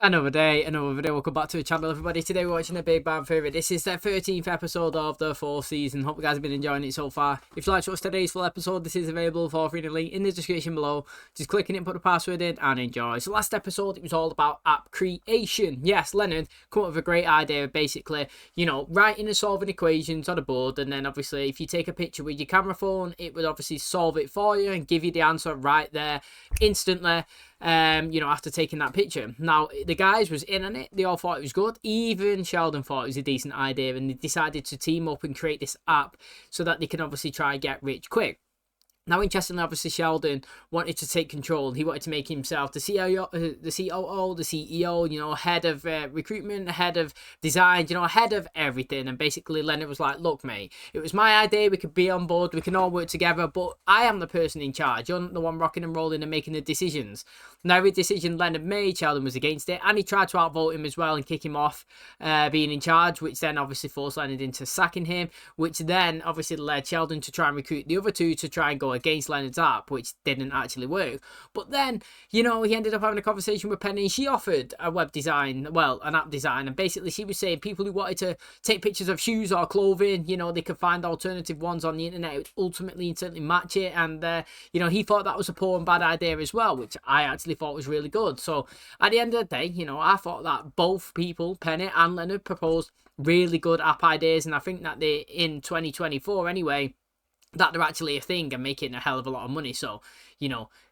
Another day, another video. Welcome back to the channel, everybody. Today we're watching a Big Bang Theory. This is the 13th episode of the 4th season. Hope you guys have been enjoying it so far. If you'd like to watch today's full episode, this is available for free, the link in the description below. Just click on it, put the password in, and enjoy. So last episode, it was all about app creation. Yes, Leonard come up with a great idea of basically, writing and solving equations on a board, and then obviously if you take a picture with your camera phone, it would obviously solve it for you and give you the answer right there instantly. After taking that picture. Now, the guys was in on it. They all thought it was good. Even Sheldon thought it was a decent idea, and they decided to team up and create this app so that they can obviously try and get rich quick. Now, interestingly, obviously, Sheldon wanted to take control. He wanted to make himself the CIO, the COO, the CEO, head of recruitment, head of design, head of everything. And basically, Leonard was like, look, mate, it was my idea. We could be on board. We can all work together. But I am the person in charge. You're not the one rocking and rolling and making the decisions. Now, every decision Leonard made, Sheldon was against it. And he tried to outvote him as well and kick him off being in charge, which then obviously forced Leonard into sacking him, which then obviously led Sheldon to try and recruit the other two to try and go against Leonard's app, which didn't actually work. But then, he ended up having a conversation with Penny. She offered a web design, well, an app design, and basically she was saying people who wanted to take pictures of shoes or clothing, they could find alternative ones on the internet. It would ultimately and certainly match it, and he thought that was a poor and bad idea as well, which I actually thought was really good. So at the end of the day, I thought that both people, Penny and Leonard, proposed really good app ideas, and I think that they, in 2024 anyway, that they're actually a thing and making a hell of a lot of money. So,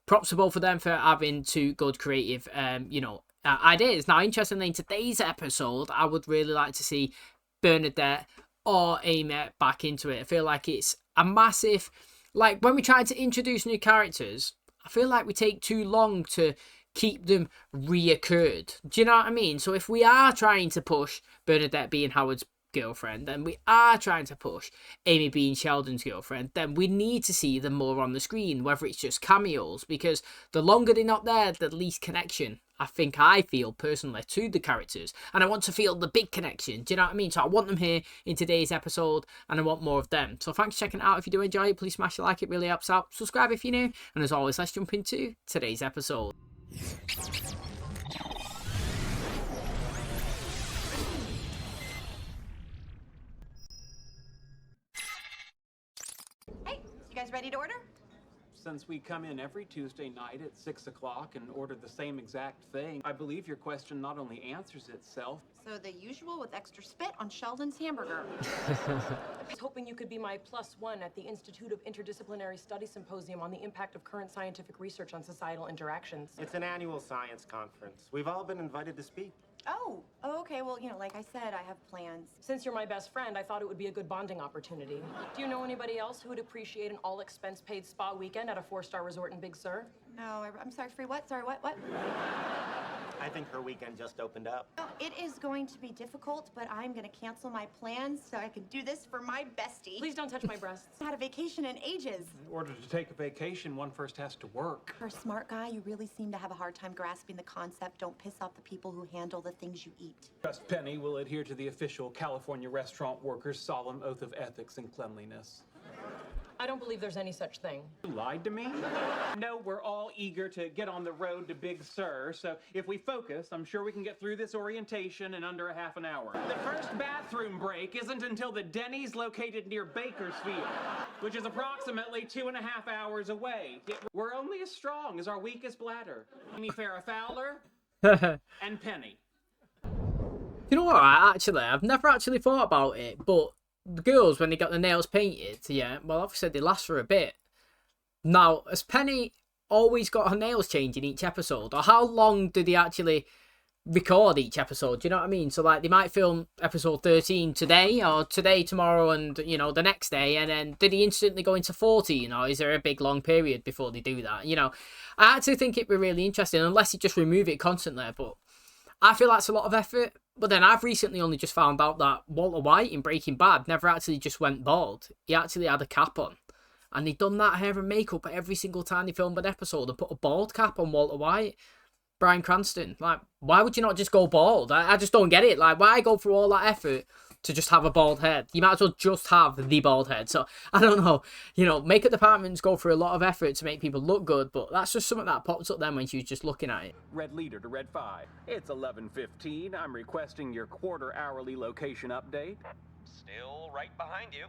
props to both of them for having two good creative, ideas. Now, interestingly, in today's episode, I would really like to see Bernadette or Amy back into it. I feel like it's a massive, like when we try to introduce new characters, I feel like we take too long to keep them reoccurred. Do you know what I mean? So if we are trying to push Bernadette being Howard's girlfriend, then we are trying to push Amy being Sheldon's girlfriend, then we need to see them more on the screen, whether it's just cameos, because the longer they're not there, the least connection I feel personally to the characters, and I want to feel the big connection. Do you know what I mean? So I want them here in today's episode, and I want more of them. So thanks for checking it out. If you do enjoy it, please smash a like, it really helps out. Subscribe if you're new, and as always, let's jump into today's episode. Hey, you guys ready to order? Since we come in every Tuesday night at 6 o'clock and order the same exact thing, I believe your question not only answers itself. So the usual with extra spit on Sheldon's hamburger. I was hoping you could be my +1 at the Institute of Interdisciplinary Study Symposium on the impact of current scientific research on societal interactions. It's an annual science conference. We've all been invited to speak. Oh, okay. Well, like I said, I have plans. Since you're my best friend, I thought it would be a good bonding opportunity. Do you know anybody else who would appreciate an all-expense-paid spa weekend at a 4-star resort in Big Sur? No, I'm sorry, free what? Sorry, what? I think her weekend just opened up. No, it is going to be difficult, but I'm going to cancel my plans so I can do this for my bestie. Please don't touch my breasts. I had a vacation in ages. In order to take a vacation, one first has to work. For a smart guy, you really seem to have a hard time grasping the concept. Don't piss off the people who handle the things you eat. Trust Penny will adhere to the official California restaurant workers' solemn oath of ethics and cleanliness. I don't believe there's any such thing. You lied to me? No, we're all eager to get on the road to Big Sur, so if we focus, I'm sure we can get through this orientation in under a half an hour. The first bathroom break isn't until the Denny's located near Bakersfield, which is approximately 2.5 hours away. Yet we're only as strong as our weakest bladder. Amy Farrah Fowler and Penny. You know what? I've never actually thought about it, but the girls, when they got their nails painted, well, obviously they last for a bit. Now, has Penny always got her nails changed in each episode? Or how long do they actually record each episode? Do you know what I mean? So, like, they might film episode 13 today, or today, tomorrow, and, the next day, and then did he instantly go into 14, or is there a big, long period before they do that? I actually think it'd be really interesting, unless you just remove it constantly, but I feel that's a lot of effort. But then I've recently only just found out that Walter White in Breaking Bad never actually just went bald. He actually had a cap on. And he'd done that hair and makeup every single time they filmed an episode and put a bald cap on Walter White. Bryan Cranston. Like, why would you not just go bald? I just don't get it. Like, why go through all that effort to just have a bald head. You might as well just have the bald head. So I don't know, you know, makeup departments go through a lot of effort to make people look good, but that's just something that pops up then when she was just looking at it. Red leader to red 5. It's 11:15. I'm requesting your quarter hourly location update. Still right behind you.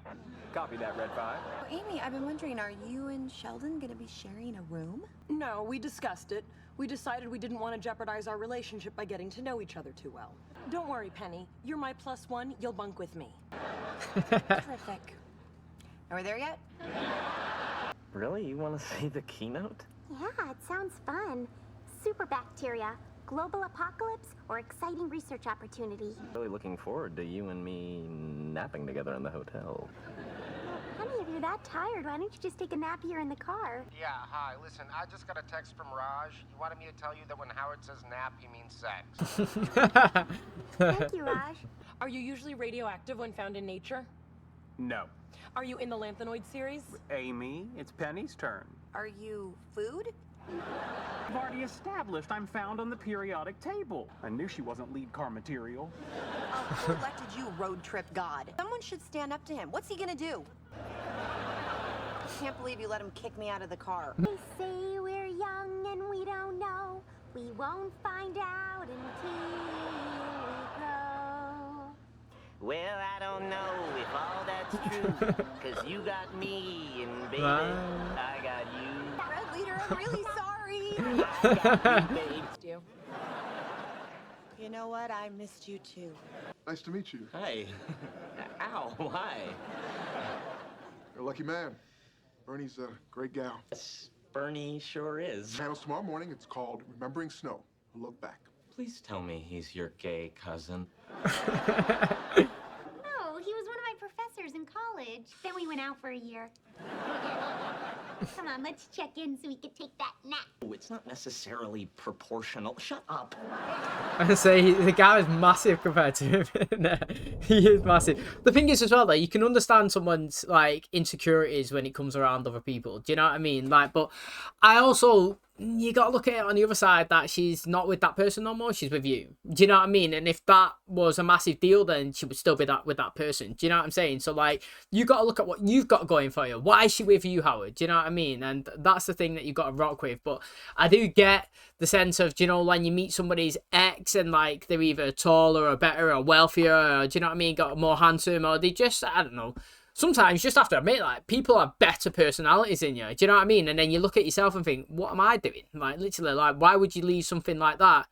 Copy that, red 5. Amy, I've been wondering, are you and Sheldon gonna be sharing a room? No, we discussed it. We decided we didn't want to jeopardize our relationship by getting to know each other too well. Don't worry, Penny. You're my +1. You'll bunk with me. Terrific. Are we there yet? Really? You want to see the keynote? Yeah, it sounds fun. Super bacteria, global apocalypse, or exciting research opportunity. Really looking forward to you and me napping together in the hotel. Honey, if you're that tired, why don't you just take a nap here in the car? Yeah, hi. Listen, I just got a text from Raj. He wanted me to tell you that when Howard says nap, he means sex. Thank you, Raj. Are you usually radioactive when found in nature? No. Are you in the Lanthanoid series? Amy, it's Penny's turn. Are you food? I've already established I'm found on the periodic table. I knew she wasn't lead car material. Who elected you road trip god? Someone should stand up to him. What's he gonna do? I can't believe you let him kick me out of the car. They say we're young and we don't know. We won't find out until we grow. Well, I don't know if all that's true, 'cause you got me, and baby, I got you. Red leader, I'm really sorry. I got you, babe. You. You know what? I missed you too. Nice to meet you. Hey. Ow, hi. You're a lucky man. Bernie's a great gal. Yes, Bernie sure is. Panels tomorrow morning. It's called Remembering Snow. A look back. Please tell me he's your gay cousin. Oh, he was one of my professors in college. Then we went out for a year. Come on, let's check in so we can take that nap. Oh, it's not necessarily proportional. Shut up. I say the guy is massive compared to him. No, he is massive. The thing is as well, though, you can understand someone's like insecurities when it comes around other people. Do you know what I mean? Like, but I also, you got to look at it on the other side that she's not with that person no more. She's with you. Do you know what I mean? And if that was a massive deal, then she would still be with that person. Do you know what I'm saying? So like, you got to look at what you've got going for you. Why is she with you, Howard? Do you know what I mean? And that's the thing that you've got to rock with. But I do get the sense of, do you know, when you meet somebody's ex and like they're either taller or better or wealthier, or do you know what I mean, got more handsome, or they just, I don't know, sometimes you just have to admit, like, people have better personalities than you. Do you know what I mean? And then you look at yourself and think, what am I doing? Like, literally, like, why would you leave something like that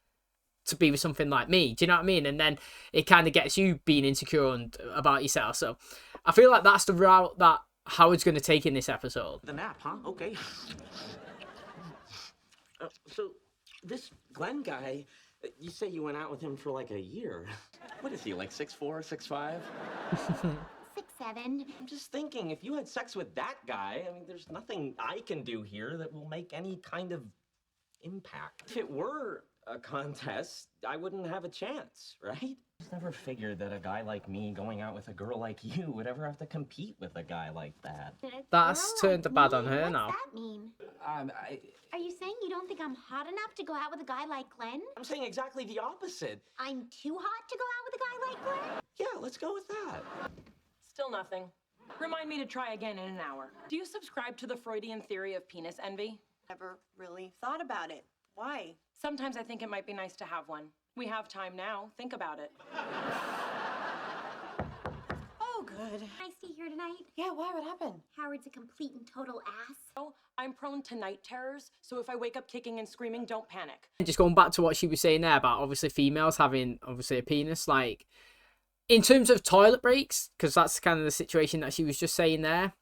to be with something like me? Do you know what I mean? And then it kind of gets you being insecure about yourself. So I feel like that's the route that Howard's going to take in this episode. The nap, huh? Okay. So, this Glenn guy, you say you went out with him for like a year. What is he, like 6'4", 6'5"? 6'7". I'm just thinking, if you had sex with that guy, I mean, there's nothing I can do here that will make any kind of impact. If it were a contest, I wouldn't have a chance, right? I just never figured that a guy like me going out with a girl like you would ever have to compete with a guy like that. That's turned bad on her now. What's that mean? Are you saying you don't think I'm hot enough to go out with a guy like Glenn? I'm saying exactly the opposite. I'm too hot to go out with a guy like Glenn? Yeah, let's go with that. Still nothing. Remind me to try again in an hour. Do you subscribe to the Freudian theory of penis envy? Never really thought about it. Why? Sometimes I think it might be nice to have one. We have time now. Think about it. Oh, good. Can I stay here tonight? Yeah, why? What happened? Howard's a complete and total ass. Oh, I'm prone to night terrors, so if I wake up kicking and screaming, don't panic. Just going back to what she was saying there about obviously females having obviously a penis, like in terms of toilet breaks, because that's kind of the situation that she was just saying there,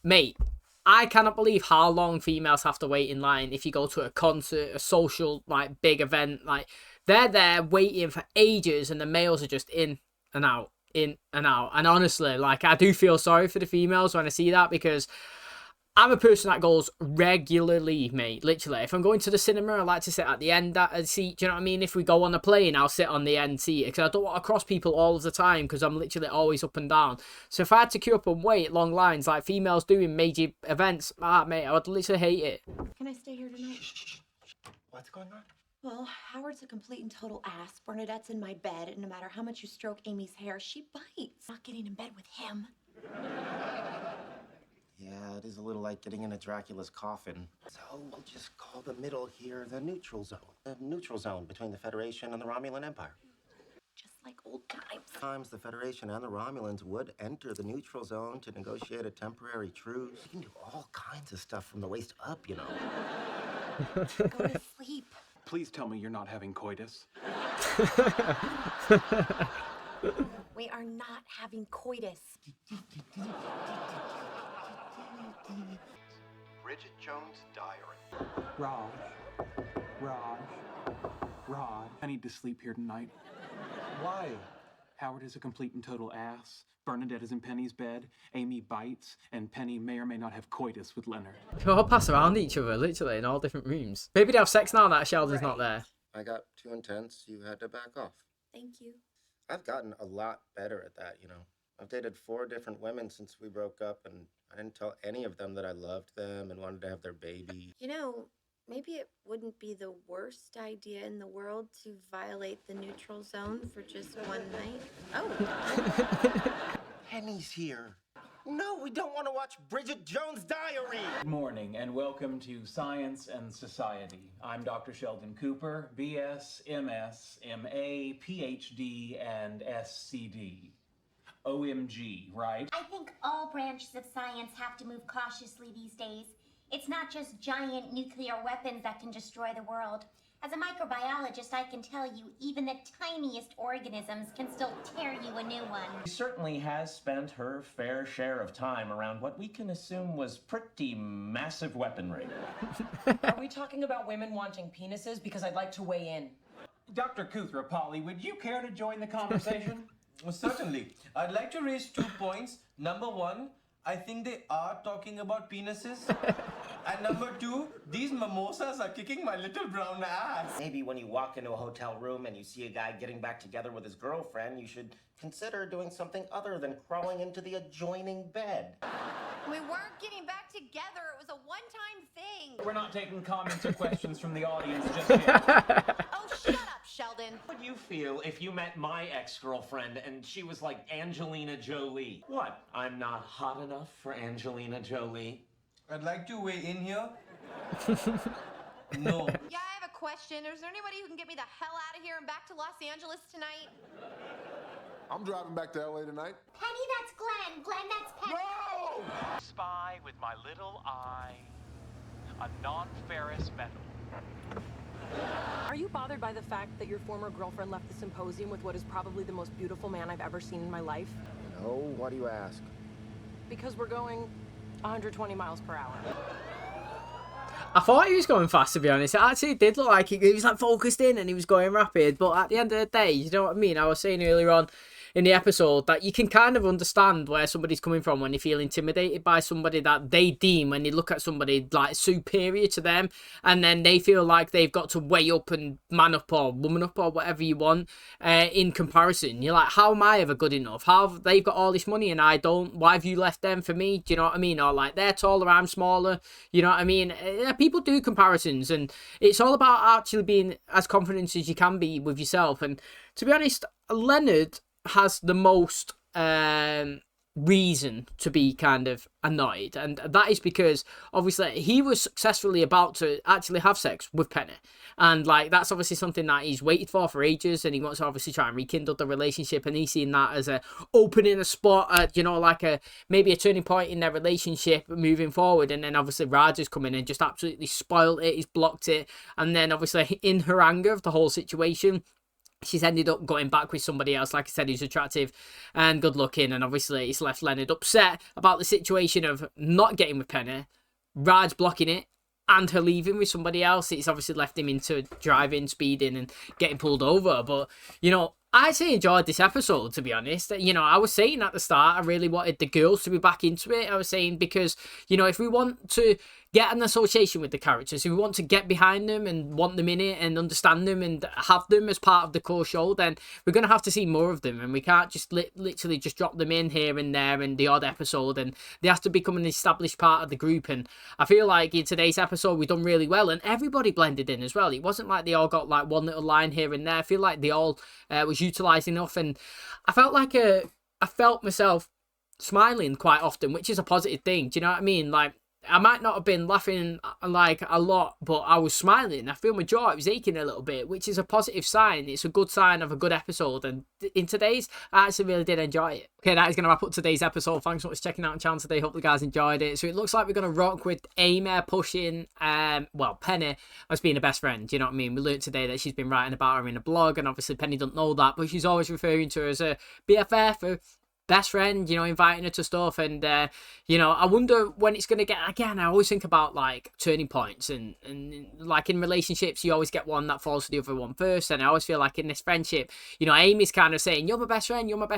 mate. I cannot believe how long females have to wait in line if you go to a concert, a social, like, big event. Like, they're there waiting for ages and the males are just in and out, in and out. And honestly, like, I do feel sorry for the females when I see that, because I'm a person that goes regularly, mate. Literally, if I'm going to the cinema, I like to sit at the end of the seat. Do you know what I mean? If we go on a plane, I'll sit on the end seat because I don't want to cross people all of the time because I'm literally always up and down. So if I had to queue up and wait long lines like females do in major events, mate, I would literally hate it. Can I stay here tonight? What's going on? Well, Howard's a complete and total ass. Bernadette's in my bed, and no matter how much you stroke Amy's hair, she bites. Not getting in bed with him. Yeah, it is a little like getting in a Dracula's coffin. So we'll just call the middle here the neutral zone. The neutral zone between the Federation and the Romulan Empire. Just like old times. Times the Federation and the Romulans would enter the neutral zone to negotiate a temporary truce. You can do all kinds of stuff from the waist up, you know. Go to sleep. Please tell me you're not having coitus. We are not having coitus. Bridget Jones' diary. Raj. I need to sleep here tonight. Why? Howard is a complete and total ass. Bernadette is in Penny's bed. Amy bites, and Penny may or may not have coitus with Leonard. They all pass around each other, literally, in all different rooms. Maybe they have sex now that Sheldon's not there. I got too intense. You had to back off. Thank you. I've gotten a lot better at that, you know. I've dated 4 different women since we broke up, and I didn't tell any of them that I loved them and wanted to have their baby. You know, maybe it wouldn't be the worst idea in the world to violate the neutral zone for just one night. Oh. Penny's here. No, we don't want to watch Bridget Jones' diary. Good morning, and welcome to Science and Society. I'm Dr. Sheldon Cooper, BS, MS, MA, PhD, and SCD. OMG, right? I think all branches of science have to move cautiously these days. It's not just giant nuclear weapons that can destroy the world. As a microbiologist, I can tell you, even the tiniest organisms can still tear you a new one. She certainly has spent her fair share of time around what we can assume was pretty massive weaponry. Are we talking about women wanting penises? Because I'd like to weigh in. Dr. Koothrappali, would you care to join the conversation? Well, certainly. I'd like to raise 2 points. Number 1, I think they are talking about penises. And number 2, these mimosas are kicking my little brown ass. Maybe when you walk into a hotel room and you see a guy getting back together with his girlfriend, you should consider doing something other than crawling into the adjoining bed. We weren't getting back together. It was a one-time thing. We're not taking comments or questions from the audience just yet. Oh, shut up, Sheldon. How would you feel if you met my ex-girlfriend and she was like Angelina Jolie? What? I'm not hot enough for Angelina Jolie? I'd like to weigh in here. No. Yeah, I have a question. Is there anybody who can get me the hell out of here and back to Los Angeles tonight? I'm driving back to LA tonight. Penny, that's Glenn. Glenn, that's Penny. No! Spy with my little eye. A non-ferrous metal. Are you bothered by the fact that your former girlfriend left the symposium with what is probably the most beautiful man I've ever seen in my life? No, why do you ask? Because we're going 120 miles per hour. I thought he was going fast, to be honest. It actually did look like he was like focused in and he was going rapid. But at the end of the day, you know what I mean? I was saying earlier on in the episode that you can kind of understand where somebody's coming from when they feel intimidated by somebody that they deem, when they look at somebody like superior to them, and then they feel like they've got to weigh up and man up or woman up or whatever you want in comparison. You're like, how am I ever good enough? How have they've got all this money and I don't? Why have you left them for me? Do you know what I mean? Or like, they're taller, I'm smaller. You know what I mean? People do comparisons, and it's all about actually being as confident as you can be with yourself. And to be honest, Leonard has the most reason to be kind of annoyed, and that is because obviously he was successfully about to actually have sex with Penny, and like that's obviously something that he's waited for ages, and he wants to obviously try and rekindle the relationship, and he's seen that as a opening a spot, you know, like a maybe a turning point in their relationship moving forward. And then obviously Raj has come in and just absolutely spoiled it, he's blocked it, and then obviously in her anger of the whole situation, she's ended up going back with somebody else, like I said, who's attractive and good looking. And obviously it's left Leonard upset about the situation of not getting with Penny, Raj blocking it, and her leaving with somebody else. It's obviously left him into driving, speeding, and getting pulled over. But, you know, I actually enjoyed this episode, to be honest. You know, I was saying at the start, I really wanted the girls to be back into it. I was saying because, you know, if we want to get an association with the characters, if we want to get behind them and want them in it and understand them and have them as part of the core show, then we're going to have to see more of them, and we can't just literally just drop them in here and there in the odd episode, and they have to become an established part of the group. And I feel like in today's episode we've done really well, and everybody blended in as well. It wasn't like they all got like one little line here and there. I feel like they all was utilised enough, and I felt myself smiling quite often, which is a positive thing. Do you know what I mean? Like, I might not have been laughing like a lot, but I was smiling. I feel my jaw was aching a little bit, which is a positive sign. It's a good sign of a good episode, and in today's, I actually really did enjoy it. Okay, that is going to wrap up today's episode. Thanks so much for checking out the channel today. Hope you guys enjoyed it. So it looks like we're going to rock with Amy pushing, Penny as being a best friend. You know what I mean? We learned today that she's been writing about her in a blog, and obviously Penny doesn't know that, but she's always referring to her as a BFF, or best friend, you know, inviting her to stuff. And you know, I wonder when it's going to get, again, I always think about like turning points, and like in relationships you always get one that falls for the other one first, and I always feel like in this friendship, you know, Amy's kind of saying you're my best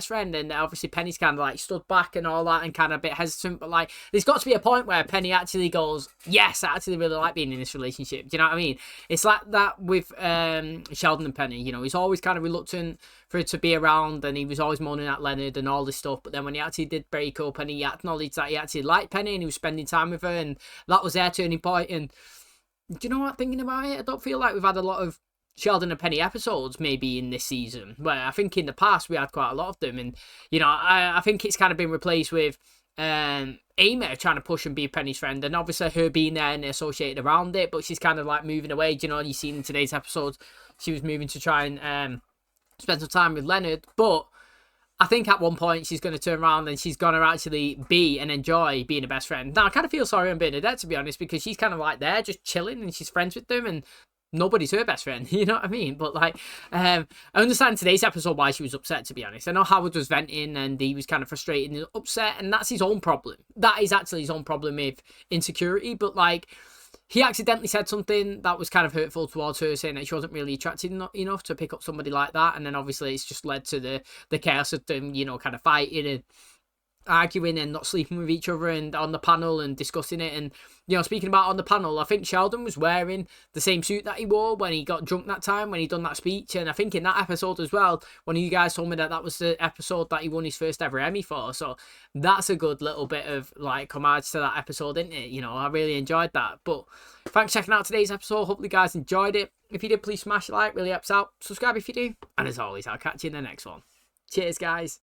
friend, and obviously Penny's kind of like stood back and all that and kind of a bit hesitant, but like there's got to be a point where Penny actually goes, yes, I actually really like being in this relationship. Do you know what I mean? It's like that with Sheldon and Penny. You know, he's always kind of reluctant for it to be around, and he was always moaning at Leonard and all this stuff, but then when he actually did break up and he acknowledged that he actually liked Penny and he was spending time with her, and that was their turning point. And do you know what, thinking about it, I don't feel like we've had a lot of Sheldon and Penny episodes maybe in this season, where I think in the past we had quite a lot of them, and you know, I think it's kind of been replaced with Amy trying to push and be Penny's friend, and obviously her being there and associated around it, but she's kind of like moving away. Do you know, you seen in today's episode she was moving to try and spend some time with Leonard, but I think at one point she's going to turn around and she's going to actually be and enjoy being a best friend. Now, I kind of feel sorry on Bernadette, to be honest, because she's kind of like there just chilling and she's friends with them, and nobody's her best friend, you know what I mean? But like, I understand today's episode why she was upset, to be honest. I know Howard was venting and he was kind of frustrated and upset, and that's his own problem. That is actually his own problem with insecurity, but like, he accidentally said something that was kind of hurtful towards her, saying that she wasn't really attractive enough to pick up somebody like that. And then obviously it's just led to the chaos of them, you know, kind of fighting and arguing and not sleeping with each other and on the panel and discussing it. And, you know, speaking about on the panel, I think Sheldon was wearing the same suit that he wore when he got drunk that time, when he done that speech. And I think in that episode as well, one of you guys told me that that was the episode that he won his first ever Emmy for. So that's a good little bit of like homage to that episode, isn't it? You know, I really enjoyed that. But thanks for checking out today's episode. Hopefully you guys enjoyed it. If you did, please smash a like, really helps out. Subscribe if you do. And as always, I'll catch you in the next one. Cheers, guys.